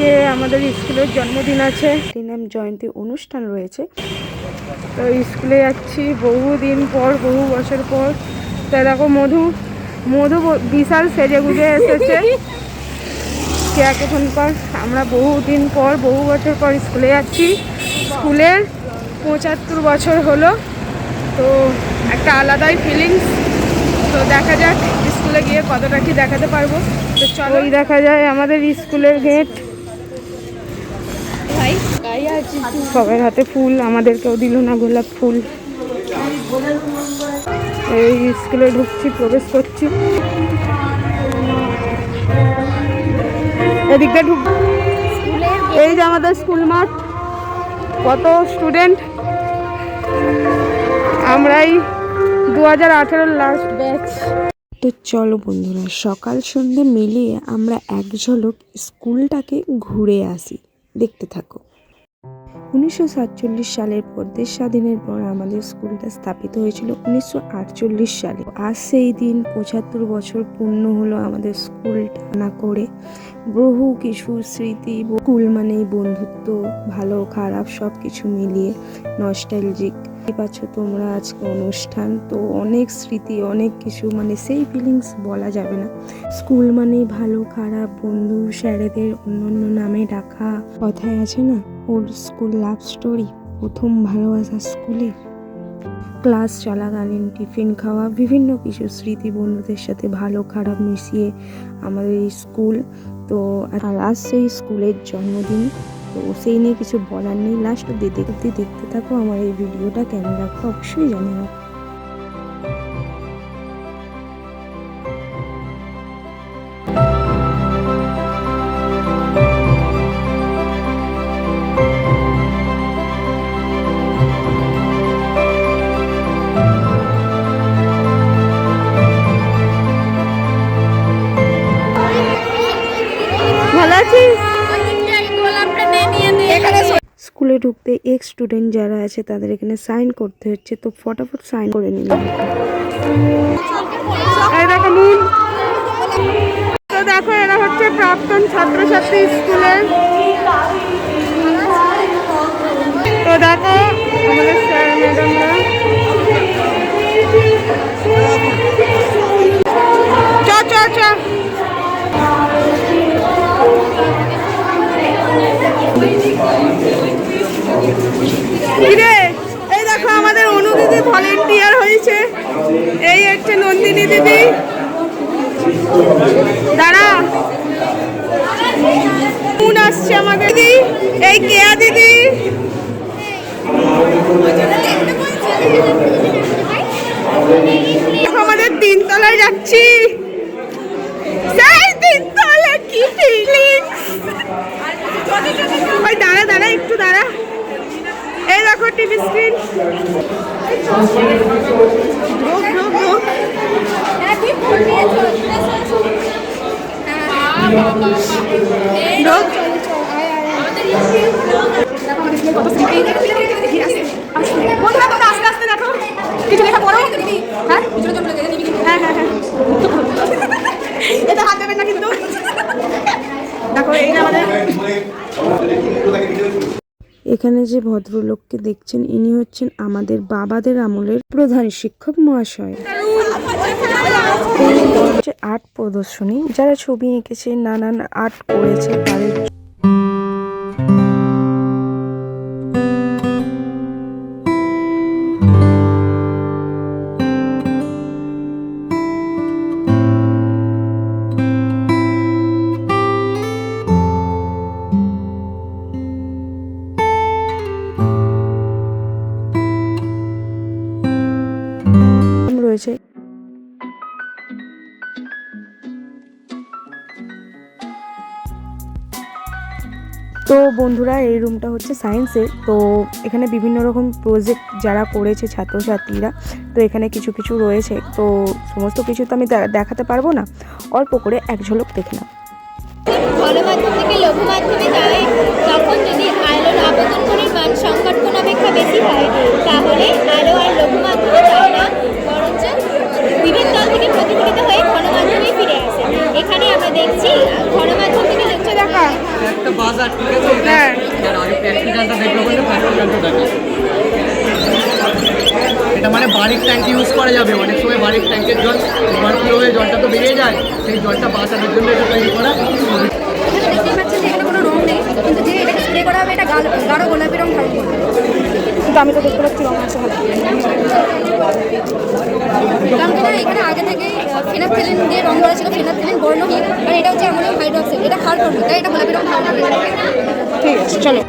আজকে আমাদের স্কুলের জন্মদিন আছে, নাম জয়ন্তী অনুষ্ঠান রয়েছে। তো স্কুলে যাচ্ছি বহুদিন পর, বহু বছর পর। তো দেখো মধু বিশাল সেজে গুজে এসেছে। এখনকার আমরা বহুদিন পর, বহু বছর পর স্কুলে যাচ্ছি। স্কুলের 75 বছর হলো, তো একটা আলাদাই ফিলিংস। তো দেখা যাক স্কুলে গিয়ে কতটা কি দেখাতে পারবো। তো চলো, দেখা যায় আমাদের স্কুলের গেট। সবার হাতে ফুল, আমাদেরকেও দিল না গোলাপ ফুল। এই স্কুলে ঢুকছি, প্রবেশ করছি। এদিকটা ঢুক, এই যে আমাদের স্কুল মাঠ, কত স্টুডেন্ট। আমরাই 2018 লাস্ট ব্যাচ। তো চলো বন্ধুরা, সকাল সন্ধ্যে মিলিয়ে আমরা এক ঝলক স্কুলটাকে ঘুরে আসি, দেখতে থাকো। 1947 সালের পর দেশ স্বাধীনের পর আমাদের স্কুলটা স্থাপিত হয়েছিল 1948 সালে। আজ সেই দিন 75 বছর পূর্ণ হলো আমাদের স্কুলটা না করে। বহু কিছু স্মৃতি, স্কুল মানেই বন্ধুত্ব, ভালো খারাপ সব কিছু মিলিয়ে নস্টালজিক। পাচ্ছ তোমরা আজকে অনুষ্ঠান, তো অনেক স্মৃতি, অনেক কিছু, মানে সেই ফিলিংস বলা যাবে না। স্কুল মানেই ভালো খারাপ, বন্ধু স্যারেদের অন্য নামে ডাকা। কথায় আছে না, ওল্ড স্কুল লাভ স্টোরি, প্রথম ভালোবাসা স্কুলে। ক্লাস চলাকালীন টিফিন খাওয়া, বিভিন্ন কিছু স্মৃতি, বন্ধুদের সাথে ভালো খারাপ মিশিয়ে আমাদের এই স্কুল। তো আজ সেই স্কুলের জন্মদিন, তো সেই নিয়ে কিছু বলার নেই। লাস্ট অব্দি দেখতে থাকো আমার এই ভিডিওটা। কেমন লাগবে অবশ্যই জানিও। ভালো আছিস? স্কুলে ঢুকতে এক্স স্টুডেন্ট যারা আছে তাদের এখানে সাইন করতে হচ্ছে, তো ফটাফট সাইন করে নিলাম। তো দেখো, এরা হচ্ছে প্রাক্তন ছাত্রছাত্রী স্কুলের। তো দেখো আমাদের স্যার ম্যাডামরা। চ এই দেখো আমাদের অনু দিদি ভলেন্টিয়ার হয়েছে। এই হচ্ছে নন্দিনী দিদি। দাঁড়া, কোন আসছে আমাদের দিদি, এই কেয়া দিদি। আমাদের 3 তলায় যাচ্ছি। সেই 3 তলা কি ফিলিংস। ওই দাঁড়া একটু দাঁড়া। এই দেখো টিভি স্ক্রিন। আস্তে দেখো, কিছু লেখা পড়ো। হ্যাঁ এটা হাত দেবেন না কিন্তু। দেখো এই আমাদের এখানে যে ভদ্রলোককে দেখছেন, ইনি হচ্ছেন আমাদের বাবাদের আমলের প্রধান শিক্ষক মহাশয়। আর্ট প্রদর্শনী, যারা ছবি এঁকেছে, নানান আর্ট করেছে তাদের। রয়েছে। তো বন্ধুরা, এই রুমটা হচ্ছে সায়েন্সের। তো এখানে বিভিন্ন রকম প্রজেক্ট যারা করেছে ছাত্রছাত্রীরা, তো এখানে কিছু কিছু রয়েছে। তো সমস্ত কিছু তো আমি দেখাতে পারবো না, অল্প করে এক ঝলক দেখে নাও। গণমাধ্যম থেকে লঘু মাধ্যমে যায়, তখন যদি আলোর আপতনকণের মান সংকটন অপেক্ষা বেশি হয়, তাহলে আলো আর লঘু মাধ্যমে যায় না, বরঞ্চ বিভেদ তল থেকে প্রতিফলিত হয়ে ঘনমাধ্যমে ফিরে আসে। এখানে আমরা দেখছি ঘনমাধ্যম থেকে লক্ষ্য দেখা একটা বাস আর ঠিক আছে হ্যাঁ। যারা আগে প্র্যাকটিক্যালটা দেখবে বলে প্র্যাকটিক্যালটা দেখে এটা মানে বাড়ির ট্যাঙ্কি ইউজ করা যাবে অনেক সময় বাড়ির ট্যাঙ্কের জল ওভারফ্লো হয়ে জলটা তো বেরিয়ে যায় সেই জলটা বাঁচানোর জন্য এটা তৈরি করা দেখতে পাচ্ছেন যে এখানে কোনো রং নেই কিন্তু যে এটাকে স্প্রে করা হবে এটা গাঢ় গোলাপি রং ধারণ করবে কিন্তু আমি তো দেখতে পাচ্ছি রং আছে কারণ কি না এখানে আগে থেকেই ফেনাথিলিন দিয়ে রং করা ছিল ফেনাথিলিন বর্ণহীন আর এটা হচ্ছে অ্যামোনিয়াম হাইড্রোক্সাইড এটা ক্ষার করবে তাই এটা গোলাপি রং ধারণ করবে ঠিক আছে চলো।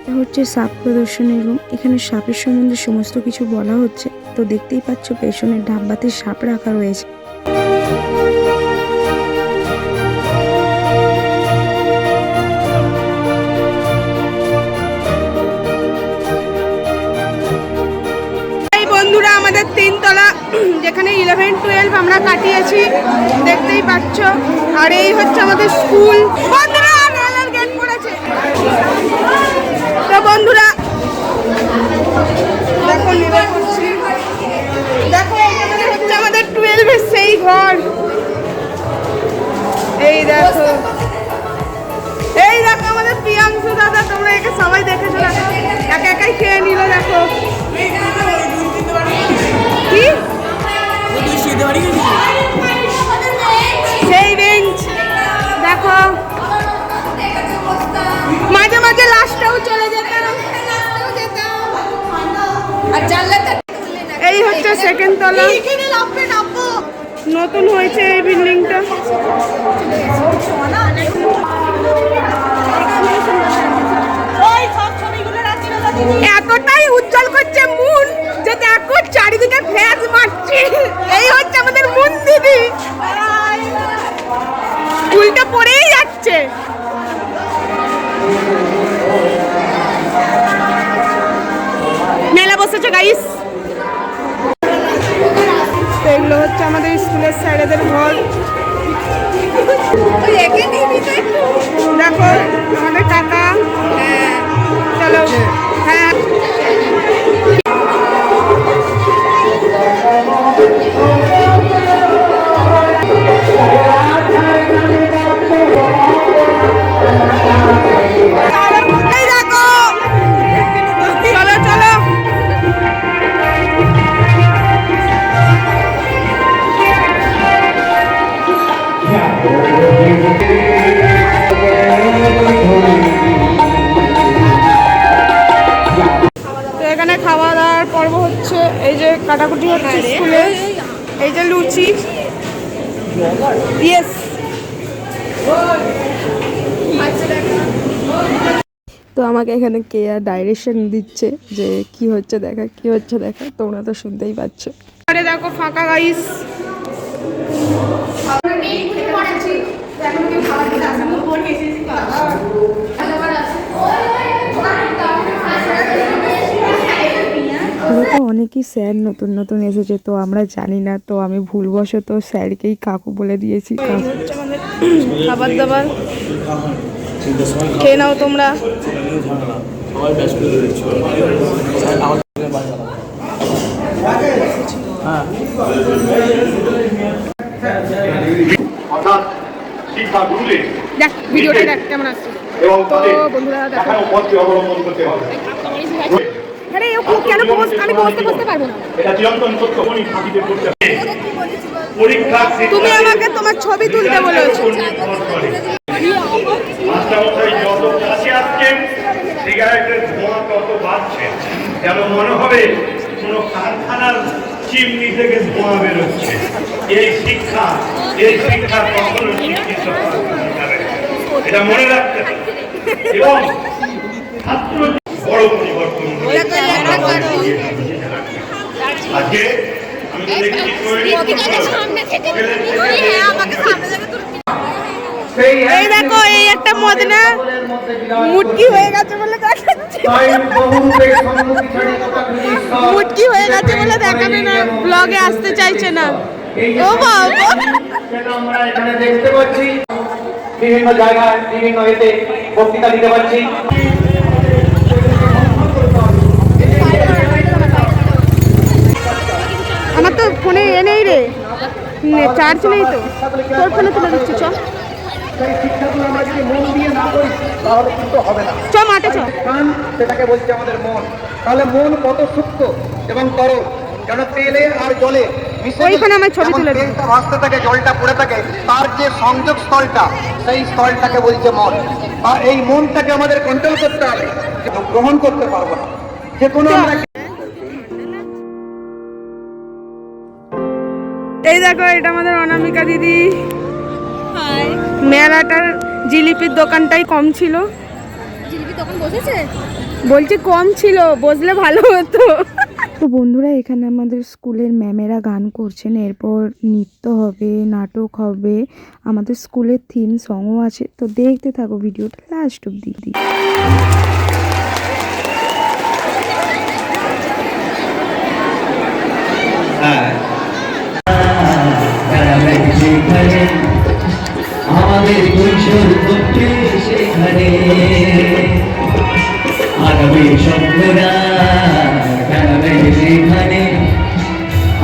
এটা হচ্ছে সাপ প্রদর্শনী রুম। এখানে সাপের সম্বন্ধে সমস্ত কিছু বলা হচ্ছে। তো দেখতেই পাচ্ছ পেছনের ডাব্বাতে সাপ রাখা রয়েছে। এই বন্ধুরা আমাদের 3 তলা যেখানে 11-12 আমরা কাটিয়েছি দেখতেই পাচ্ছ। আর এই হচ্ছে আমাদের স্কুল। বন্ধুরা রেলের গেট পড়েছে। তো বন্ধুরা দেখো নেমে পড়ছি। দেখো এখানে হচ্ছে আমাদের 12 সেই ঘর। এই দেখো আমাদের প্রিয়াংশু দাদা। তোমরা একে সবাই দেখেছো না একা একাই খেয়ে নিল। দেখো কি সেই বেঞ্চ দেখো মাঝে মাঝে লাস্টটাও চলে যেতাম। আর জানলাটা এই হচ্ছে সেকেন্ড তলা। নতুন হয়েছে এই বিল্ডিংটা। এতটাই উজ্জ্বল করছে মুন যে দেখো চারিদিকে ফ্ল্যাশ মারছে। এই হচ্ছে আমাদের মুন দিদি। উল্টা পড়েই যাচ্ছে। মেলা বসেছে গাইস। এগুলো হচ্ছে আমাদের স্কুলের স্যারেদের ঘর। দেখো আমাদের কাকা। চলো হ্যাঁ খাওয়া দাওয়ার পর্ব হচ্ছে। এই যে কাটাকুটি হচ্ছে স্কুলে। এই যে লুচি। ইয়েস তো আমাকে এখানে কে আর ডাইরেকশন দিচ্ছে যে কি হচ্ছে দেখা কি হচ্ছে দেখা। তোমরা তো শুনতেই পাচ্ছ। আরে দেখো ফাঁকা গাইস। তো অনেকই স্যার নতুন নতুন এসেছে তো আমরা জানি না। তো আমি ভুলবশত স্যারকেই কাকু বলে দিয়েছি। খাবার দাবার খেয়ে নাও তোমরা। দেখ ভিডিওটা দেখ কেমন আসছে। তো বন্ধুরা দেখো আরে কেন আমি বসতে পারবো না। এটা চিরন্তন সত্য উনি ফাঁকিতে পড়তে পরীক্ষা তুমি আমাকে তোমার ছবি তুলতে বলেছো। মাস্টারমশাই যত কাছে আসছেন সিগারেটের ধোঁয়া তত বাড়ছে, যেন মনে হবে কোনো কারখানার চিমনি থেকে ধোঁয়া বেরোচ্ছে। এই শিক্ষা কখনো শিক্ষিত হবে না। এটা মনে রাখতে হবে। এবং ছাত্র বড় পরিবর্তন আজকে আমি তো দেখছি এই দেখো এই একটা মদনা মুটকি হয়ে গেছে বলে দেখাচ্ছে, মুটকি হয়ে গেছে বলে দেখাবে না, ব্লগে আসতে চাইছে না। ও বাবা, আমরা এখানে দেখতে পাচ্ছি বিভিন্ন জায়গায় বিভিন্ন এতে বক্তৃতা দিতে পারছি। আমার তো ফোনে নেই রে, চার্জ নেই তো, তোর ফোনে তুলে দিচ্ছি। চ সেই শিক্ষাগুলো আমরা যদি মন দিয়ে না করি তাহলে কিন্তু হবে না। চ মাঠে চ। কান সেটাকে বলছে আমাদের মন। তাহলে মন কত সূক্ষ্ম এবং তরল, যেন তেলে আর জলে মিশে ওইখানে আমার ছবি যেমন তুলে দিন। তেলটা ভাসতে থাকে, জলটা পড়ে থাকে, তার যে সংযোগ স্থলটা সেই স্থলটাকে বলছে মন। আর এই মনটাকে আমাদের কন্ট্রোল করতে হবে, গ্রহণ করতে পারবো না যে কোনো আমরা। এই দেখো এটা আমাদের অনামিকা দিদি। মেলাটার জিলিপির দোকানটাই কম ছিল, জিলিপি তখন বসেছে। বলছি কম ছিল, বসলে ভালো হতো। তো বন্ধুরা এখানে আমাদের স্কুলের ম্যামেরা গান করছেন, এরপর নৃত্য হবে, নাটক হবে, আমাদের স্কুলের থিম সংও আছে। তো দেখতে থাকো ভিডিওটা লাস্ট অব্দি। আমাদের কৈশোর করতে সেখানে আগামী স্বপ্নরা জানাবে সেখানে,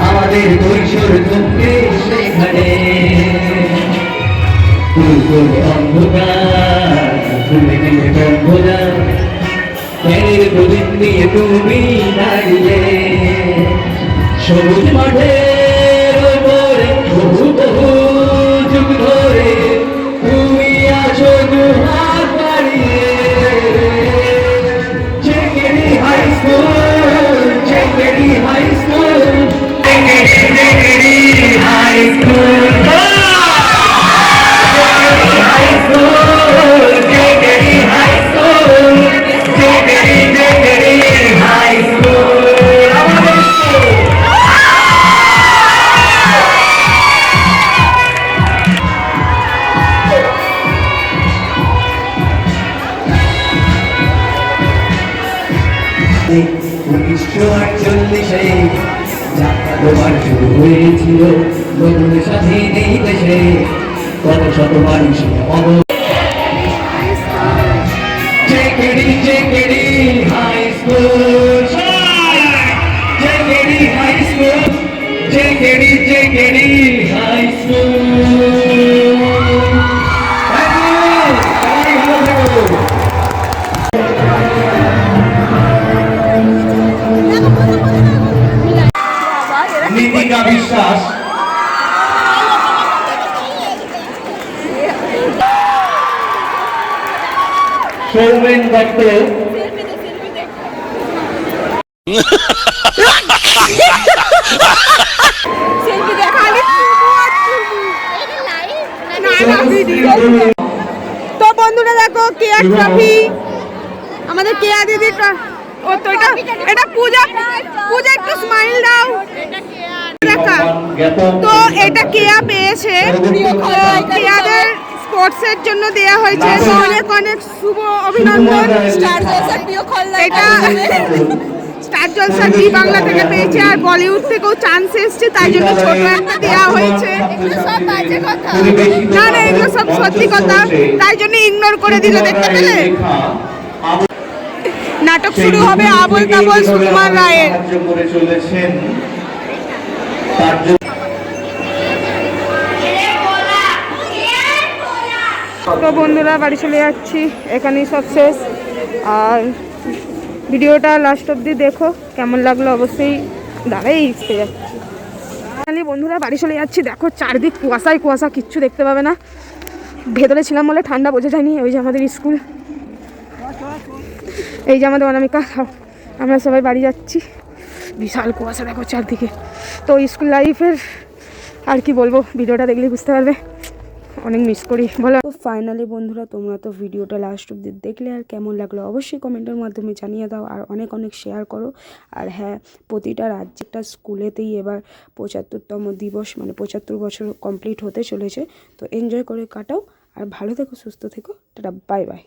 আমাদের কৈশোর করতে সেখানে অন্ধকার খুলে গেলে বন্ধুরা প্যারের প্রদীপ নিয়ে তুমি দাঁড়িয়ে সবুজ মাঠের ওপরে বহু বহু যুগ ধরে তুমি আছো দুহাত বাড়িয়ে। Chengeri high school, Chengeri high school, Chengeri high school, high school, Chengeri high school, Chengeri high school. উনিশশো 48-এ যাত্রা তোমার শুরু হয়েছিল নতুন স্বাধীন এই দেশে, কত শত মানুষের Chengeri high school, Chengeri high school, Chengeri high school. Nitika Biswas, Soumen Dutta, তো বন্ধুরা দেখো কেয়া ট্রফি, আমাদের কেয়া দিদি। ও তো এটা পূজা, পূজা একটু স্মাইল দাও। দেখা তো এটা কেয়া পেয়েছে, কেয়াদের স্পোর্টসের জন্য দেয়া হয়েছে, তো অনেক অনেক শুভ অভিনন্দন। এটা স্টার জলসা জি বাংলা থেকে পেয়েছে, আর বলিউড থেকেও চান্স এসছে, তাই জন্য ছোট একটা দেওয়া হয়েছে। না না এগুলো সব সত্যি কথা, তাই জন্য ইগনোর করে দিল। দেখতে পেলে নাটক শুরু হবে আবল তাবল সুকুমার রায়ের। তো বন্ধুরা বাড়ি চলে যাচ্ছি, এখানেই সব শেষ। আর ভিডিওটা লাস্ট অবধি দেখো, কেমন লাগলো অবশ্যই। দাঁড়াই আসতে যাচ্ছি ফাইনালি বন্ধুরা, বাড়ি চলে যাচ্ছি। দেখো চারদিক কুয়াশায় কুয়াশা, কিচ্ছু দেখতে পাবে না। ভেতরে ছিলাম বলে ঠান্ডা বোঝা যায়নি। ওই যে আমাদের স্কুল, এই যে আমাদের অনামিকা, আমরা সবাই বাড়ি যাচ্ছি। বিশাল কুয়াশা দেখো চারদিকে। তো স্কুল লাইফের আর কি বলবো, ভিডিওটা দেখলে বুঝতে পারবে, অনেক মিস করি বলো। তো ফাইনালি বন্ধুরা, তোমরা তো ভিডিওটা লাস্ট অব্দি দেখলে, আর কেমন লাগলো অবশ্যই কমেন্টের মাধ্যমে জানিয়ে দাও, আর অনেক অনেক শেয়ার করো। আর হ্যাঁ, প্রতিটা রাজ্যেরটা স্কুলেতেই এবার 75তম দিবস, মানে 75 বছর কমপ্লিট হতে চলেছে। তো এনজয় করে কাটাও, আর ভালো থেকো, সুস্থ থেকো, টাটা, বাই বাই।